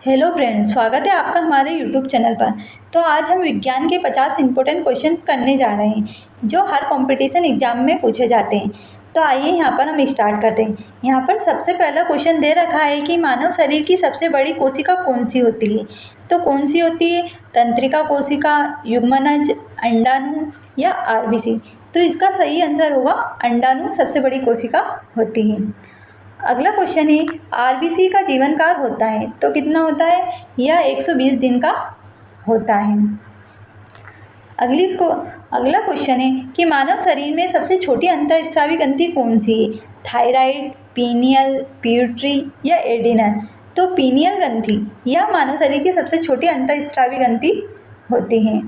Hello friends, स्वागत है आपका हमारे यूट्यूब चैनल पर। तो आज हम विज्ञान के 50 इम्पोर्टेंट क्वेश्चन करने जा रहे हैं जो हर कंपटीशन एग्जाम में पूछे जाते हैं। तो आइए यहाँ पर हम स्टार्ट करते हैं। यहाँ पर सबसे पहला क्वेश्चन दे रखा है कि मानव शरीर की सबसे बड़ी कोशिका कौन सी होती है। तो कौन सी होती है? तंत्रिका कोशिका, युग्मनज, अंडाणु या आरबीसी। तो इसका सही आंसर होगा अंडाणु सबसे बड़ी कोशिका होती है। अगला क्वेश्चन है, आरबीसी का जीवन काल होता है तो कितना होता है? यह 120 दिन का होता है। अगला क्वेश्चन है कि मानव शरीर में सबसे छोटी अंतःस्रावी ग्रंथि कौन सी है? थायराइड, पीनियल, पिट्यूटरी या एडिनल। तो पीनियल ग्रंथि यह मानव शरीर की सबसे छोटी अंतःस्रावी ग्रंथि होती है।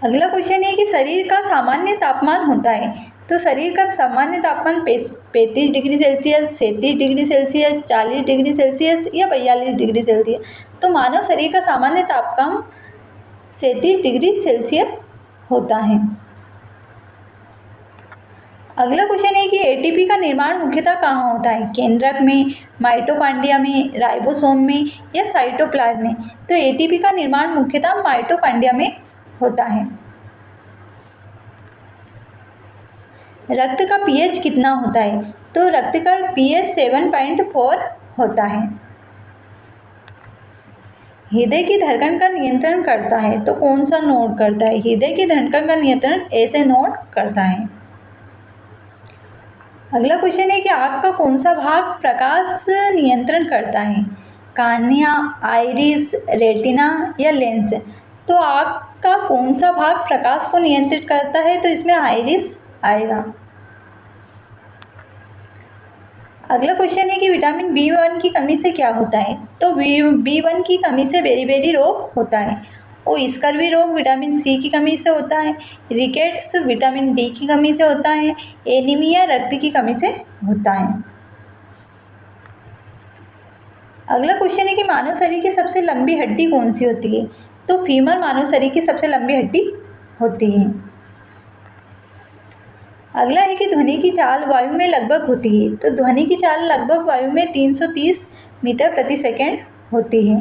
अगला क्वेश्चन है कि शरीर का सामान्य तापमान होता है। तो शरीर का सामान्य तापमान 35 degree Celsius, 37 degree Celsius, 40 degree Celsius या 42 डिग्री सेल्सियस। तो मानव शरीर का सामान्य तापमान 37 डिग्री सेल्सियस होता है। अगला क्वेश्चन है कि एटीपी का निर्माण मुख्यतः कहाँ होता है? केंद्रक में, माइटोकॉन्ड्रिया में, राइबोसोम में या साइटोप्लाज्म में। तो एटीपी का निर्माण मुख्यतः माइटोकॉन्ड्रिया में होता है। रक्त का पीएच कितना होता है? तो रक्त का पीएच 7.4 होता है। हृदय की धड़कन का नियंत्रण करता है तो कौन सा नोड करता है? हृदय की धड़कन का नियंत्रण ऐसे नोड करता है। अगला क्वेश्चन है कि आँख का कौन सा भाग प्रकाश नियंत्रण करता है? कार्निया, आइरिस, रेटिना या लेंस। तो आँख का कौन सा भाग प्रकाश को नियंत्रित करता है? तो इसमें आइरिस आएगा। अगला क्वेश्चन है कि विटामिन B1 की कमी से क्या होता है? तो B1 की कमी से बेरी-बेरी रोग होता है और स्कर्वी रोग विटामिन C की कमी से होता है। रिकेट्स विटामिन D की कमी से होता है। एनीमिया रक्त की कमी से होता है। अगला क्वेश्चन है कि मानव शरीर की सबसे लंबी हड्डी कौन सी होती है? तो फीमर मानव शरीर की सबसे लंबी हड्डी होती है। अगला है कि ध्वनि की चाल वायु में लगभग होती है। तो ध्वनि की चाल लगभग वायु में 330 मीटर प्रति सेकंड होती है।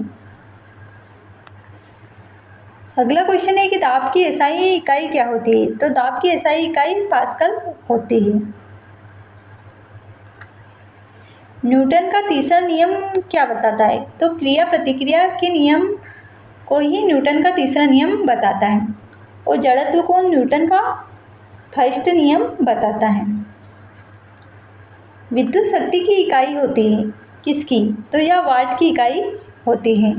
अगला क्वेश्चन है कि दाब की एसआई इकाई क्या होती है? तो दाब की एसआई इकाई पास्कल होती है। न्यूटन का तीसरा नियम क्या बताता है? तो क्रिया प्रतिक्रिया के नियम को ही न्यूटन का तीसरा नियम बताता है और जड़त्व को न्यूटन का फर्स्ट नियम बताता है। विद्युत शक्ति की इकाई होती है किसकी? तो यह वाट की इकाई होती है।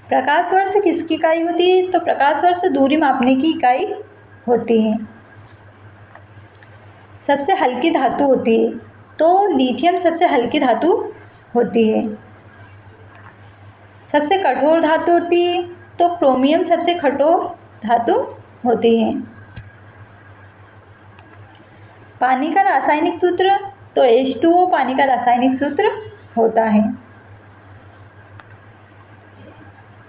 प्रकाश वर्ष किसकी इकाई होती है? तो प्रकाश वर्ष दूरी मापने की इकाई होती है। सबसे हल्की धातु होती है तो लिथियम सबसे हल्की धातु होती है। सबसे कठोर धातु होती है तो क्रोमियम सबसे कठोर धातु होती है। पानी का रासायनिक सूत्र? तो H2O पानी का रासायनिक सूत्र होता है।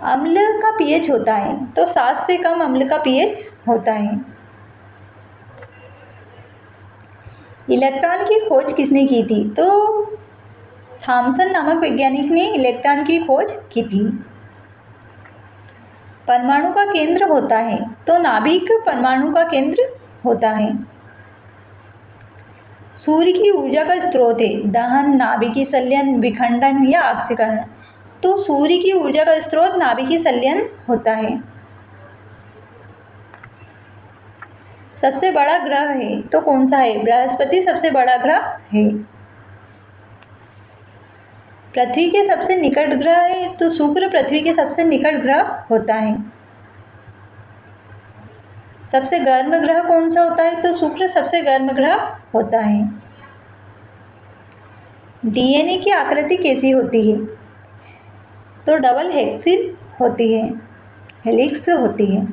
अम्ल का पीएच होता है तो 7 से कम अम्ल का पीएच होता है। इलेक्ट्रॉन की खोज किसने की थी? तो थॉमसन नामक वैज्ञानिक ने इलेक्ट्रॉन की खोज की थी। परमाणु का केंद्र होता है तो नाभिक परमाणु का केंद्र होता है। सूर्य की ऊर्जा का स्रोत है दहन, नाभिकीय संलयन, विखंडन या ऑक्सीकरण। तो सूर्य की ऊर्जा का स्रोत नाभिकीय संलयन होता है। सबसे बड़ा ग्रह है तो कौन सा है? बृहस्पति सबसे बड़ा ग्रह है। पृथ्वी के सबसे निकट ग्रह है तो शुक्र पृथ्वी के सबसे निकट ग्रह होता है। सबसे गर्म ग्रह कौन सा होता है? तो शुक्र सबसे गर्म ग्रह होता है। डीएनए की आकृति कैसी होती है? तो डबल हेक्सिल होती है, हेलिक्स होती है।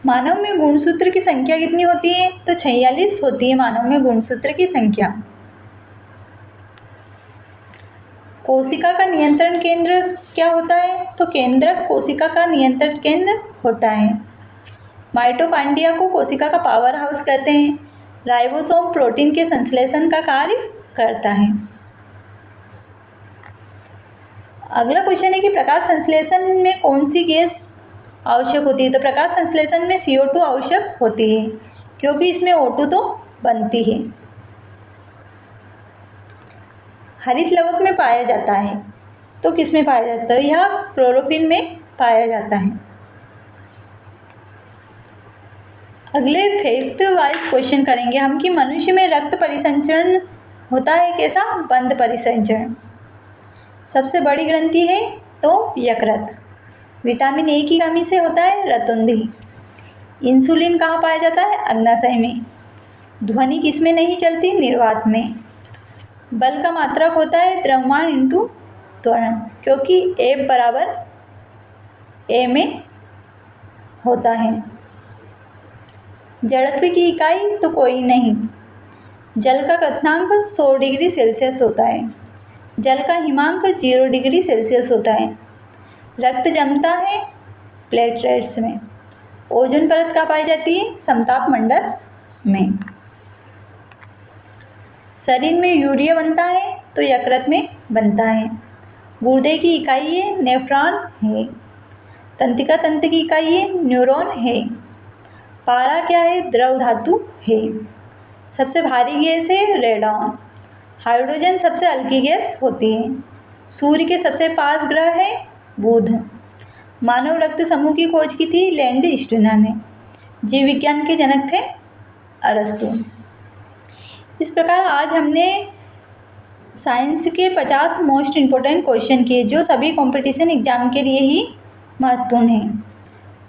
मानव में गुणसूत्र की संख्या कितनी होती है? तो 46 होती है मानव में गुणसूत्र की संख्या। कोशिका का नियंत्रण केंद्र क्या होता है? तो केंद्रक कोशिका का नियंत्रण केंद्र होता है। माइटोकॉन्ड्रिया को कोशिका का पावर हाउस कहते हैं। राइबोसोम प्रोटीन के संश्लेषण का कार्य करता है। अगला क्वेश्चन है कि प्रकाश संश्लेषण में कौन सी गैस आवश्यक होती है। तो प्रकाश संश्लेषण में CO2 आवश्यक होती है, क्योंकि इसमें O2 तो बनती है। हरित लवक में पाया जाता है, तो किस में पाया जाता है? यह क्लोरोफिल में पाया जाता है। अगले फैक्ट वाइज क्वेश्चन करेंगे हम कि मनुष्य में रक्त परिसंचरण होता है कैसा? बंद परिसंचरण। सबसे बड़ी ग्रंथि है तो यकृत। विटामिन ए की कमी से होता है रतुंधी। इंसुलिन कहाँ पाया जाता है? अग्नाशय में। ध्वनि किसमें नहीं चलती? निर्वात में। बल का मात्रक होता है द्रव्यमान इंटू त्वरण, क्योंकि F बराबर A में होता है। जड़त्व की इकाई तो कोई नहीं। जल का क्वथनांक 100 डिग्री सेल्सियस होता है। जल का हिमांक 0 डिग्री सेल्सियस होता है। रक्त जमता है प्लेटलेट्स में। ओजोन परत कहाँ पाई जाती है? समताप मंडल में। शरीर में यूरिया बनता है तो यकृत में बनता है। गुर्दे की इकाई है नेफ्रॉन है। तंत्रिका तंत्र की इकाई है न्यूरॉन है। पारा क्या है? द्रव धातु है। सबसे भारी गैस है रेडॉन। हाइड्रोजन सबसे हल्की गैस होती है। सूर्य के सबसे पास ग्रह है बुध। मानव रक्त समूह की खोज की थी लैंडस्टीनर ने। जीव विज्ञान के जनक थे अरस्तु। इस प्रकार आज हमने साइंस के 50 मोस्ट इम्पोर्टेंट क्वेश्चन किए, जो सभी कंपटीशन एग्जाम के लिए ही महत्वपूर्ण हैं।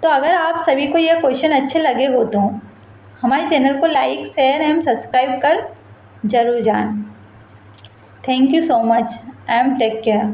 तो अगर आप सभी को यह क्वेश्चन अच्छे लगे हो तो हमारे चैनल को लाइक, शेयर एवं सब्सक्राइब कर जरूर जाएं। Thank you so much and take care.